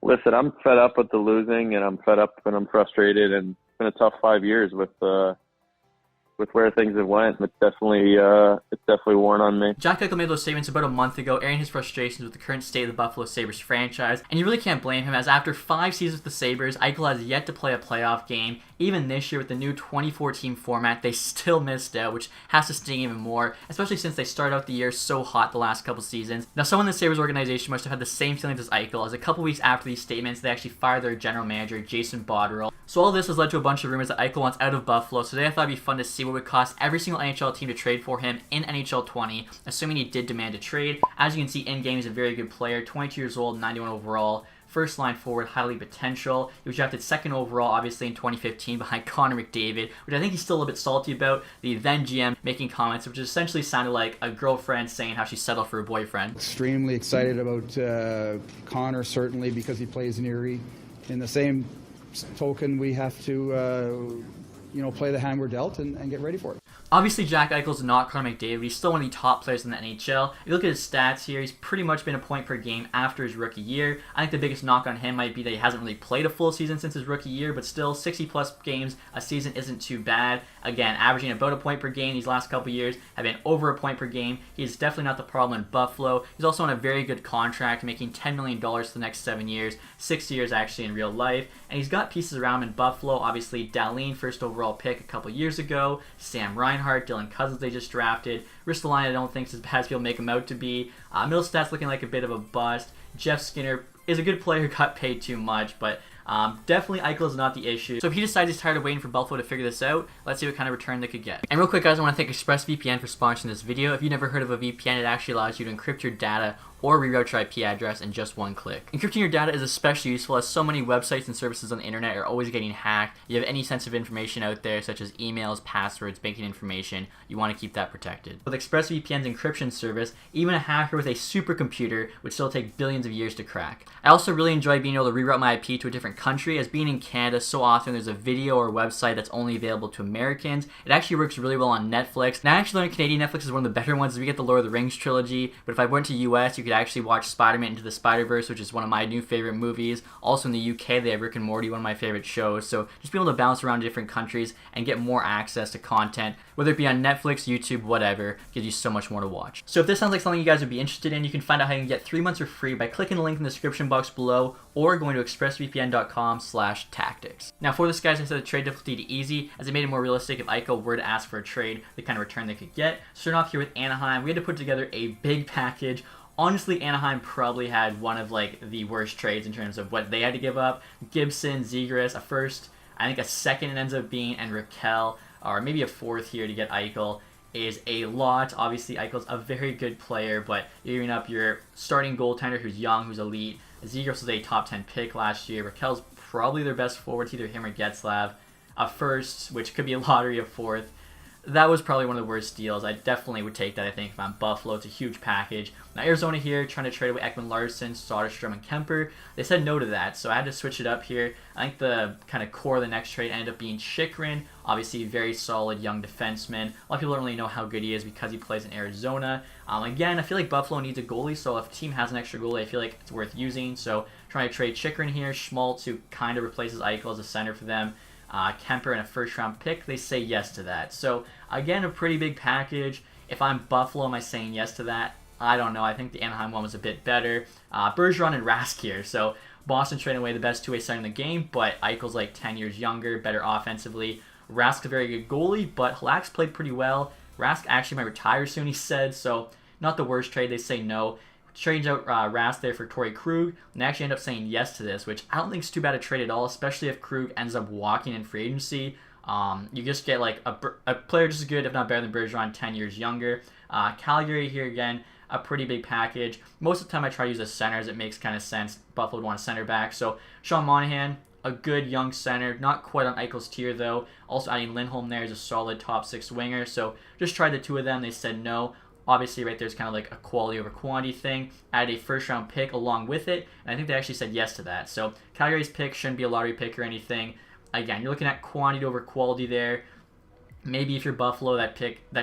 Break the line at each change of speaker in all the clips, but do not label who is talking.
Listen, I'm fed up with the losing, and I'm fed up and I'm frustrated, and it's been a tough 5 years with where things have went. It's definitely worn on me.
Jack Eichel made those statements about a month ago, airing his frustrations with the current state of the Buffalo Sabres franchise, and you really can't blame him, as after 5 seasons with the Sabres, Eichel has yet to play a playoff game. Even this year with the new 24-team format, they still missed out, which has to sting even more, especially since they started out the year so hot the last couple seasons. Now, someone in the Sabres organization must have had the same feelings as Eichel, as a couple weeks after these statements, they actually fired their general manager, Jason Botterill. So all this has led to a bunch of rumors that Eichel wants out of Buffalo, so today I thought it'd be fun to see what it would cost every single NHL team to trade for him in NHL 20, assuming he did demand a trade. As you can see in-game, he's a very good player, 22 years old, 91 overall, first line forward, highly potential. He was drafted second overall, obviously, in 2015 behind Connor McDavid, which I think he's still a little bit salty about. The then GM making comments, which essentially sounded like a girlfriend saying how she settled for a boyfriend.
Extremely excited about Connor, certainly, because he plays in Erie. In the same token, we have to play the hand we're dealt and get ready for it.
Obviously, Jack Eichel's not Connor McDavid, but he's still one of the top players in the NHL. If you look at his stats here, he's pretty much been a point per game after his rookie year. I think the biggest knock on him might be that he hasn't really played a full season since his rookie year, but still, 60-plus games a season isn't too bad. Again, averaging about a point per game these last couple years, have been over a point per game. He's definitely not the problem in Buffalo. He's also on a very good contract, making $10 million for the next 7 years, 6 years actually in real life. And he's got pieces around him in Buffalo. Obviously, Dahlin, first overall pick a couple years ago. Sam Reinhart, Dylan Cousins they just drafted. Ristolainen I don't think is as bad as people make him out to be. Middlestad's looking like a bit of a bust. Jeff Skinner is a good player who got paid too much, but definitely Eichel is not the issue. So if he decides he's tired of waiting for Buffalo to figure this out, let's see what kind of return they could get. And real quick, guys, I want to thank ExpressVPN for sponsoring this video. If you've never heard of a VPN, it actually allows you to encrypt your data or reroute your IP address in just one click. Encrypting your data is especially useful, as so many websites and services on the internet are always getting hacked. You have any sensitive information out there, such as emails, passwords, banking information, you want to keep that protected. With ExpressVPN's encryption service, even a hacker with a supercomputer would still take billions of years to crack. I also really enjoy being able to reroute my IP to a different country, as being in Canada, so often there's a video or website that's only available to Americans. It actually works really well on Netflix. Now, I actually learned Canadian Netflix is one of the better ones, as we get the Lord of the Rings trilogy, but if I went to US, you could actually watch Spider-Man Into the Spider-Verse, which is one of my new favorite movies. Also in the UK, they have Rick and Morty, one of my favorite shows. So just being able to bounce around to different countries and get more access to content, whether it be on Netflix, YouTube, whatever, gives you so much more to watch. So if this sounds like something you guys would be interested in, you can find out how you can get 3 months for free by clicking the link in the description box below or going to expressvpn.com/tactics. Now for this, guys, I set the trade difficulty to easy, as it made it more realistic if Eichel were to ask for a trade, the kind of return they could get. Starting off here with Anaheim, we had to put together a big package. Honestly, Anaheim probably had one of the worst trades in terms of what they had to give up. Gibson, Zegras, a first, I think a second it ends up being, and Raquel, or maybe a fourth here to get Eichel, is a lot. Obviously, Eichel's a very good player, but you're giving up your starting goaltender who's young, who's elite. Zegras was a top 10 pick last year. Raquel's probably their best forward, it's either him or Getzlav. A first, which could be a lottery, a fourth. That was probably one of the worst deals. I definitely would take that, I think, if I'm Buffalo. It's a huge package. Now, Arizona here, trying to trade away Ekman Larson, Soderstrom, and Kemper. They said no to that, so I had to switch it up here. I think the kind of core of the next trade ended up being Chychrun. Obviously, very solid young defenseman. A lot of people don't really know how good he is because he plays in Arizona. Again, I feel like Buffalo needs a goalie, so if a team has an extra goalie, I feel like it's worth using. So trying to trade Chychrun here. Schmaltz, who kind of replaces Eichel as a center for them. Kemper and a first-round pick, they say yes to that. So, again, a pretty big package. If I'm Buffalo, am I saying yes to that? I don't know. I think the Anaheim one was a bit better. Bergeron and Rask here. So, Boston trading away the best two-way center in the game, but Eichel's like 10 years younger, better offensively. Rask's a very good goalie, but Halak's played pretty well. Rask actually might retire soon, he said, so not the worst trade. They say no. Trades out Rask there for Torrey Krug, and they actually end up saying yes to this, which I don't think is too bad a trade at all, especially if Krug ends up walking in free agency. You just get like a player just as good, if not better than Bergeron, 10 years younger. Calgary here again, a pretty big package. Most of the time I try to use a center, as it makes kind of sense. Buffalo would want a center back. So Sean Monahan, a good young center, not quite on Eichel's tier though. Also adding Lindholm there is a solid top 6 winger. So just tried the two of them. They said no. Obviously, right there's kind of like a quality over quantity thing. Add a first-round pick along with it, and I think they actually said yes to that. So Calgary's pick shouldn't be a lottery pick or anything. Again, you're looking at quantity over quality there. Maybe if you're Buffalo, that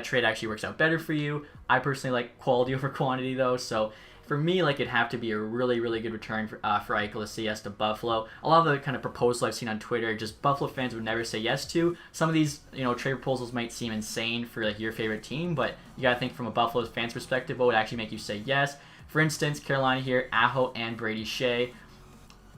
trade actually works out better for you. I personally like quality over quantity though, so for me, like, it'd have to be a really, really good return for Eichel to say yes to Buffalo. A lot of the kind of proposals I've seen on Twitter, just Buffalo fans would never say yes to. Some of these, trade proposals might seem insane for, like, your favorite team, but you gotta think from a Buffalo fan's perspective, what would actually make you say yes? For instance, Carolina here, Aho and Brady Shea.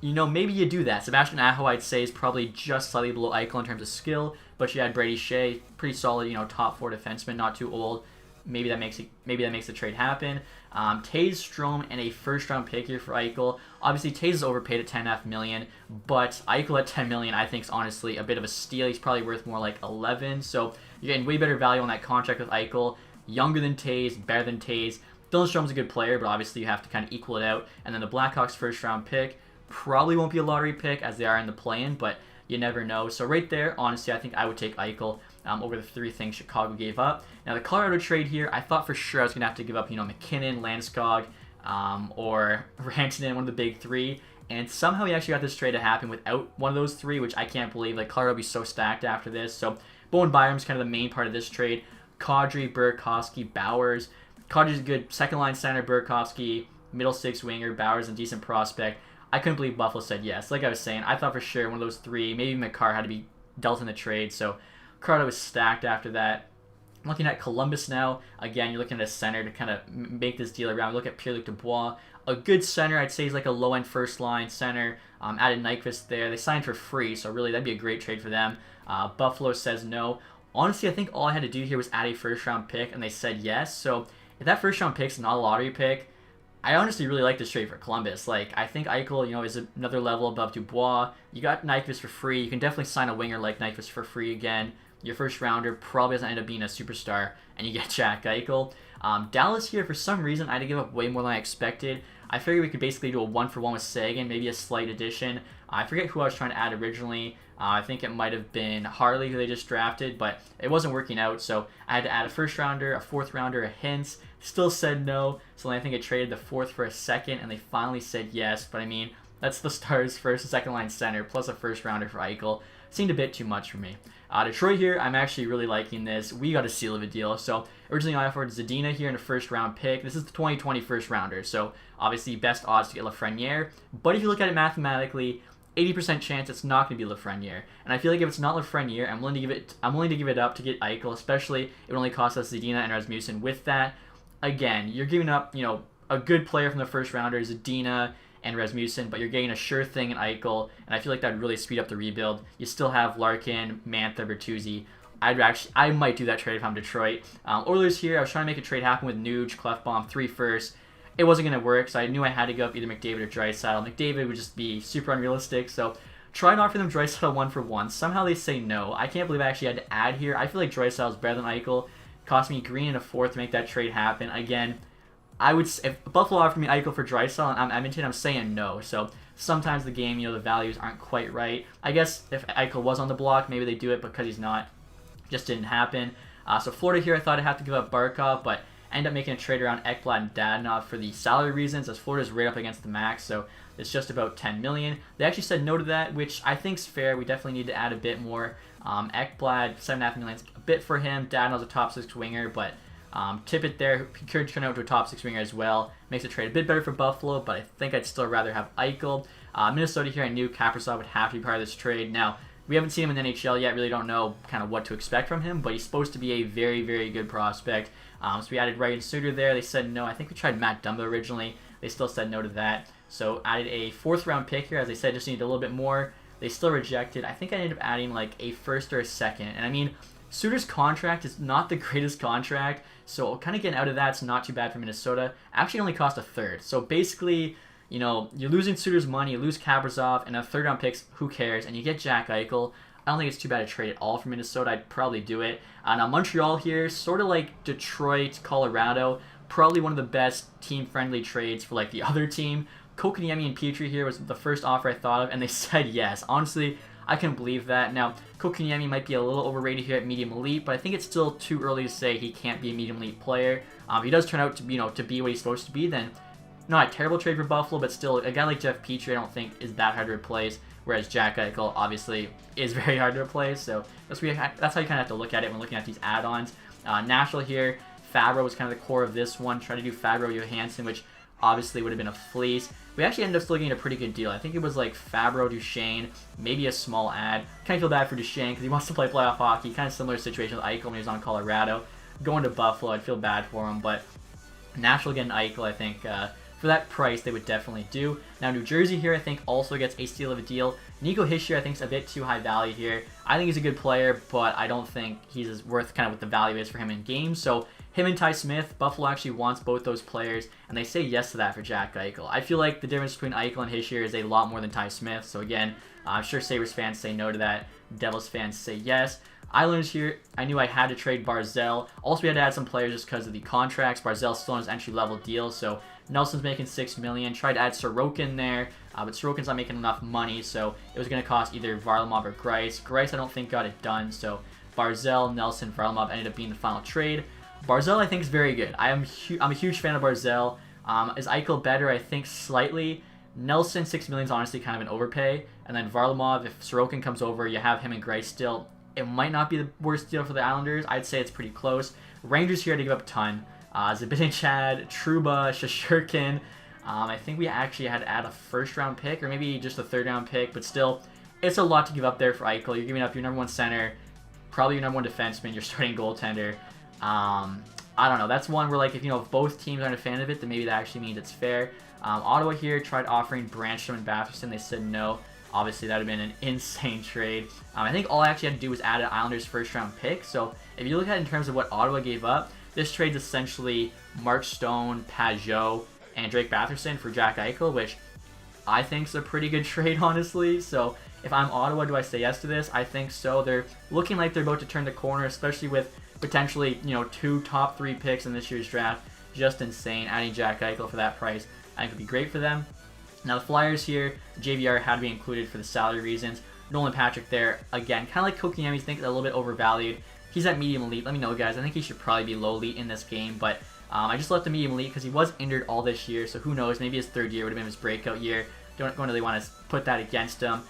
Maybe you do that. Sebastian Aho, I'd say, is probably just slightly below Eichel in terms of skill, but you had Brady Shea, pretty solid, top 4 defenseman, not too old. Maybe that makes the trade happen. Taze, Strome, and a first-round pick here for Eichel. Obviously, Taze is overpaid at $10.5 million, but Eichel at $10 million, I think, is honestly a bit of a steal. He's probably worth more like 11, so you're getting way better value on that contract with Eichel. Younger than Taze, better than Taze. Dylan Strome's a good player, but obviously you have to kind of equal it out. And then the Blackhawks' first-round pick probably won't be a lottery pick as they are in the play-in, but you never know. So right there, honestly, I think I would take Eichel over the 3 things Chicago gave up. Now, the Colorado trade here, I thought for sure I was going to have to give up, McKinnon, Landeskog, or Rantanen, one of the big 3. And somehow he actually got this trade to happen without one of those 3, which I can't believe. Like, Colorado will be so stacked after this. So Bowen Byram's kind of the main part of this trade. Kadri, Burakovsky, Bowers. Kadri's a good second-line center. Burakovsky, middle 6 winger. Bowers, a decent prospect. I couldn't believe Buffalo said yes. Like I was saying, I thought for sure one of those 3, maybe McCarr, had to be dealt in the trade. So Colorado was stacked after that. Looking at Columbus now, again, you're looking at a center to kind of make this deal around. Look at Pierre-Luc Dubois. A good center, I'd say he's like a low-end first-line center. Added Nyquist there. They signed for free, so really that'd be a great trade for them. Buffalo says no. Honestly, I think all I had to do here was add a first-round pick, and they said yes. So if that first-round pick's not a lottery pick, I honestly really like this trade for Columbus. Like, I think Eichel, is another level above Dubois. You got Nyquist for free. You can definitely sign a winger like Nyquist for free again. Your first rounder probably doesn't end up being a superstar, and you get Jack Eichel. Dallas here, for some reason, I had to give up way more than I expected. I figured we could basically do a 1-for-1 with Sagan, maybe a slight addition. I forget who I was trying to add originally. I think it might have been Harley, who they just drafted, but it wasn't working out, so I had to add a first rounder, a 4th rounder, a Hintz. Still said no, so then I think I traded the 4th for a 2nd, and they finally said yes, but I mean, that's the Stars' first and second line center, plus a first rounder for Eichel. Seemed a bit too much for me. Detroit here, I'm actually really liking this. We got a steal of a deal. So originally I offered Zadina here in a first round pick. This is the 2020 first rounder, so obviously best odds to get Lafreniere. But if you look at it mathematically, 80% chance it's not going to be Lafreniere. And I feel like if it's not Lafreniere, I'm willing to give it up to get Eichel, especially if it only costs us Zadina and Rasmussen. With that, again, you're giving up, a good player from the first rounder, Zadina and Rasmussen, but you're getting a sure thing in Eichel, and I feel like that would really speed up the rebuild. You still have Larkin, Mantha, Bertuzzi. I might do that trade if I'm Detroit. Oilers here, I was trying to make a trade happen with Nuge, Clefbaum, 3 firsts. It wasn't going to work, so I knew I had to go up either McDavid or Draisaitl. McDavid would just be super unrealistic, so try and offer them Draisaitl 1-for-1. Somehow they say no. I can't believe I actually had to add here. I feel like Draisaitl is better than Eichel. Cost me green and a 4th to make that trade happen. Again, if Buffalo offered me Eichel for Draisaitl and I'm Edmonton, I'm saying no. So sometimes the game, the values aren't quite right. I guess if Eichel was on the block, maybe they do it, because he's not. Just didn't happen. So Florida here, I thought I'd have to give up Barkov, but end up making a trade around Ekblad and Dadonov for the salary reasons, as Florida's right up against the max, so it's just about $10 million. They actually said no to that, which I think's fair. We definitely need to add a bit more. Ekblad, $7.5 million is a bit for him. Dadonov's a top 6 winger, but Tippett there could turn out to a top 6 winger as well. Makes the trade a bit better for Buffalo, but I think I'd still rather have Eichel. Minnesota here, I knew Kaprizov would have to be part of this trade. Now, we haven't seen him in the NHL yet, really don't know kind of what to expect from him, but he's supposed to be a very, very good prospect. So we added Ryan Suter there. They said no. I think we tried Matt Dumba originally. They still said no to that. So added a 4th round pick here. As I said, just needed a little bit more. They still rejected. I think I ended up adding like a 1st or a 2nd. And I mean, Suter's contract is not the greatest contract, so kind of getting out of that's not too bad for Minnesota. Actually only cost a 3rd. So basically, you're losing Suter's money, you lose Kaprizov, and a 3rd round picks, who cares? And you get Jack Eichel. I don't think it's too bad a trade at all for Minnesota. I'd probably do it. Now Montreal here, sort of like Detroit, Colorado, probably one of the best team-friendly trades for like the other team. Kotkaniemi and Petrie here was the first offer I thought of, and they said yes. Honestly, I couldn't believe that. Now, Kotkaniemi might be a little overrated here at medium elite, but I think it's still too early to say he can't be a medium elite player. If he does turn out to to be what he's supposed to be, then not a terrible trade for Buffalo, but still a guy like Jeff Petrie I don't think is that hard to replace. Whereas Jack Eichel obviously is very hard to replace, so that's how you kind of have to look at it when looking at these add-ons. Nashville here, Fabro was kind of the core of this one. Try to do Fabro Johansson, which obviously would have been a fleece. We actually ended up still getting a pretty good deal. I think it was like Fabro, Duchesne, maybe a small ad. Kind of feel bad for Duchesne because he wants to play playoff hockey. Kind of similar situation with Eichel when he was on Colorado. Going to Buffalo, I'd feel bad for him, but Nashville getting Eichel, I think for that price, they would definitely do. Now, New Jersey here, I think, also gets a steal of a deal. Nico Hischier, I think, is a bit too high value here. I think he's a good player, but I don't think he's as worth kind of what the value is for him in games. So, him and Ty Smith, Buffalo actually wants both those players, and they say yes to that for Jack Eichel. I feel like the difference between Eichel and Hischier is a lot more than Ty Smith. So, again, I'm sure Sabres fans say no to that. Devils fans say yes. Islanders here, I knew I had to trade Barzal. Also, we had to add some players just because of the contracts. Barzal's still on his entry-level deal, so Nelson's making $6 million. Tried to add Sorokin there, but Sorokin's not making enough money, so it was going to cost either Varlamov or Greiss. Greiss, I don't think, got it done, so Barzal, Nelson, Varlamov ended up being the final trade. Barzal, I think, is very good. I'm a huge fan of Barzal. Is Eichel better? I think slightly. Nelson, $6 million is honestly kind of an overpay. And then Varlamov, if Sorokin comes over, you have him and Greiss still. It might not be the worst deal for the Islanders. I'd say it's pretty close. Rangers here had to give up a ton. Zibanejad, Trouba, Shesterkin. I think we actually had to add a first-round pick, or maybe just a third-round pick, but still, it's a lot to give up there for Eichel. You're giving up your number one center, probably your number one defenseman, your starting goaltender. I don't know. That's one where, like, if both teams aren't a fan of it, then maybe that actually means it's fair. Ottawa here tried offering Branstrom and Batherson. They said no. Obviously, that would have been an insane trade. I think all I actually had to do was add an Islanders first-round pick. So if you look at it in terms of what Ottawa gave up, this trade's essentially Mark Stone, Pajot, and Drake Batherson for Jack Eichel, which I think is a pretty good trade, honestly. So if I'm Ottawa, do I say yes to this? I think so. They're looking like they're about to turn the corner, especially with potentially, 2 top 3 picks in this year's draft. Just insane. Adding Jack Eichel for that price, I think would be great for them. Now, the Flyers here, JVR had to be included for the salary reasons. Nolan Patrick there, again, kind of like Kotkaniemi, think a little bit overvalued. He's at medium elite. Let me know, guys. I think he should probably be low elite in this game, but I just left the medium elite because he was injured all this year, so who knows? Maybe his third year would have been his breakout year. Don't really want to put that against him.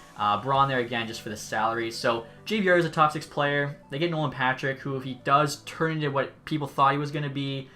Braun there again just for the salary. So JVR is a top 6 player. They get Nolan Patrick, who if he does turn into what people thought he was going to be,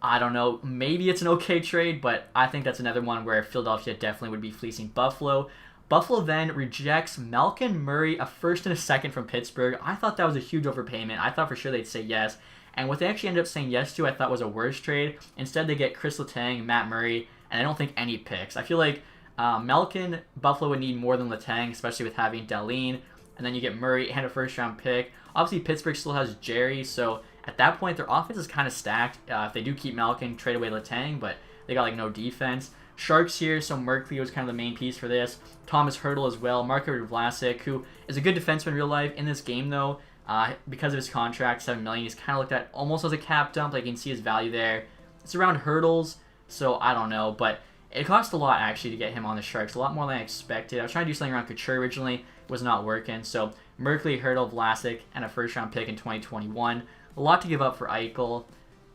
I don't know, maybe it's an okay trade, but I think that's another one where Philadelphia definitely would be fleecing Buffalo. Buffalo then rejects Malkin, Murray, a first and a second from Pittsburgh. I thought that was a huge overpayment. I thought for sure they'd say yes. And what they actually ended up saying yes to, I thought was a worse trade. Instead, they get Chris Letang, Matt Murray, and I don't think any picks. I feel like Malkin, Buffalo would need more than Letang, especially with having Dahlin. And then you get Murray and a first-round pick. Obviously, Pittsburgh still has Jerry, so at that point, their offense is kind of stacked. If they do keep Malkin, trade away Letang, but they got no defense. Sharks here, so Merkley was kind of the main piece for this. Thomas Hertl as well. Marko Vlasic, who is a good defenseman in real life. In this game, though, because of his contract, $7 million, he's kind of looked at almost as a cap dump. Like, you can see his value there. It's around Hertl's, so I don't know, but it cost a lot, actually, to get him on the Sharks. A lot more than I expected. I was trying to do something around Couture originally. It was not working. So, Merkley, Hertl, Vlasic, and a first-round pick in 2021. A lot to give up for Eichel.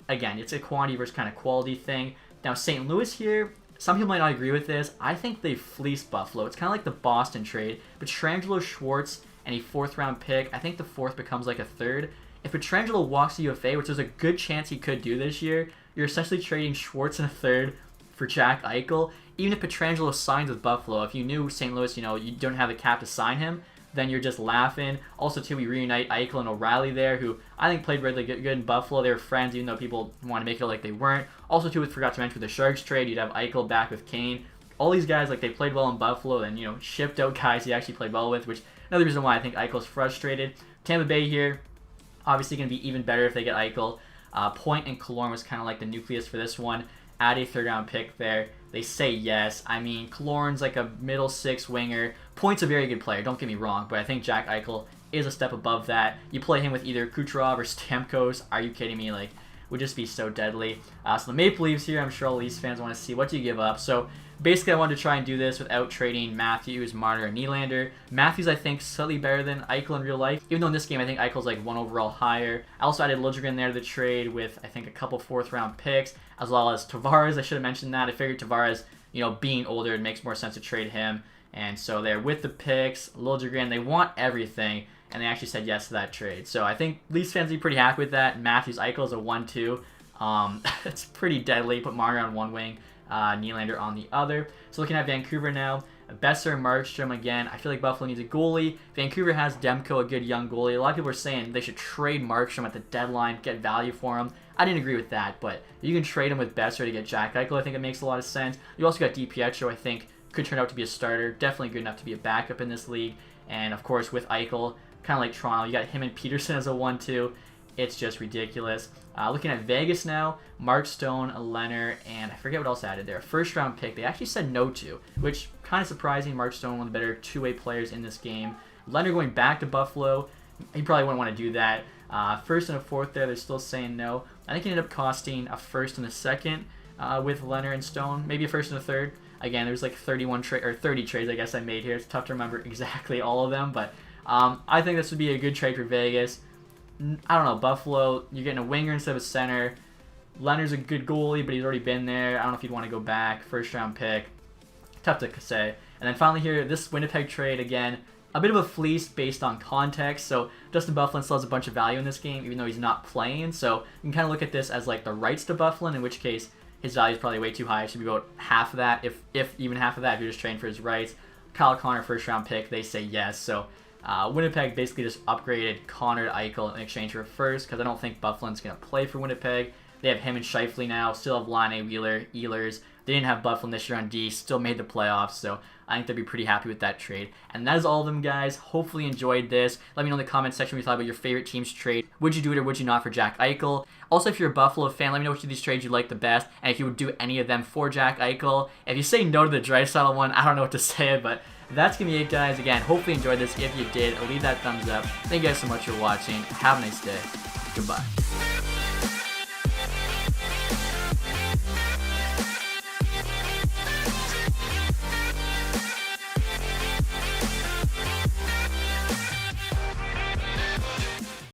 Again, it's a quantity versus kind of quality thing. Now, St. Louis here, some people might not agree with this. I think they fleeced Buffalo. It's kind of like the Boston trade. Pietrangelo, Schwartz, and a 4th-round pick. I think the 4th becomes like a 3rd. If Pietrangelo walks to UFA, which there's a good chance he could do this year, you're essentially trading Schwartz and a 3rd for Jack Eichel. Even if Pietrangelo signs with Buffalo, if you knew St. Louis, you don't have the cap to sign him, then you're just laughing. Also, too, we reunite Eichel and O'Reilly there, who I think played really good in Buffalo. They were friends, even though people want to make it like they weren't. Also, too, we forgot to mention with the Sharks trade, you'd have Eichel back with Kane. All these guys, they played well in Buffalo, and, shipped out guys he actually played well with, which another reason why I think Eichel's frustrated. Tampa Bay here, obviously going to be even better if they get Eichel. Point and Killorn was kind of like the nucleus for this one. Add a 3rd-round pick there. They say yes. I mean, Killorn's like a middle 6 winger. Point's a very good player, don't get me wrong, but I think Jack Eichel is a step above that. You play him with either Kucherov or Stamkos. Are you kidding me? Would just be so deadly. So the Maple Leafs here, I'm sure all Leafs fans want to see. What do you give up? So basically, I wanted to try and do this without trading Matthews, Marner, and Nylander. Matthews, I think, slightly better than Eichel in real life. Even though in this game, I think Eichel's 1 overall higher. I also added Liljegren there to the trade with, I think, a couple 4th-round picks, as well as Tavares. I should have mentioned that. I figured Tavares, being older, it makes more sense to trade him. And so they're with the picks, Liljegren, they want everything, and they actually said yes to that trade. So I think Leafs fans will be pretty happy with that. Matthews, Eichel is a 1-2. It's pretty deadly. Put Marner on one wing, Nylander on the other. So looking at Vancouver now, Besser and Markstrom again. I feel like Buffalo needs a goalie. Vancouver has Demko, a good young goalie. A lot of people are saying they should trade Markstrom at the deadline, get value for him. I didn't agree with that, but you can trade him with Besser to get Jack Eichel. I think it makes a lot of sense. You also got DiPietro, I think, could turn out to be a starter. Definitely good enough to be a backup in this league. And, of course, with Eichel, kind of like Toronto, you got him and Peterson as a 1-2. It's just ridiculous. Looking at Vegas now, Mark Stone, a Leonard, and I forget what else I added there. First round pick, they actually said no to, which kind of surprising. Mark Stone, one of the better two-way players in this game. Leonard going back to Buffalo, he probably wouldn't want to do that. First and a fourth there, they're still saying no. I think it ended up costing a first and a second with Leonard and Stone, maybe a first and a third. Again, there's like 30 trades I guess I made here. It's tough to remember exactly all of them, but I think this would be a good trade for Vegas. I don't know, Buffalo, you're getting a winger instead of a center. Leonard's a good goalie, but he's already been there. I don't know if you'd want to go back. First round pick. Tough to say. And then finally here, this Winnipeg trade, again, a bit of a fleece based on context. So Dustin Byfuglien still has a bunch of value in this game, even though he's not playing. So you can kind of look at this as like the rights to Byfuglien, in which case his value is probably way too high. It should be about half of that, if even half of that, if you're just trading for his rights. Kyle Connor, first round pick, they say yes. So Winnipeg basically just upgraded Connor to Eichel in exchange for a first, because I don't think Byfuglien's going to play for Winnipeg. They have him and Scheifele now, still have Laine, Wheeler, Ehlers. They didn't have Byfuglien this year on D, still made the playoffs, so I think they'd be pretty happy with that trade. And that is all of them, guys. Hopefully you enjoyed this. Let me know in the comment section what you thought about your favorite team's trade. Would you do it or would you not for Jack Eichel? Also, if you're a Buffalo fan, let me know which of these trades you like the best, and if you would do any of them for Jack Eichel. If you say no to the Draisaitl one, I don't know what to say, but that's going to be it, guys. Again, hopefully you enjoyed this. If you did, leave that thumbs up. Thank you guys so much for watching. Have a nice day. Goodbye.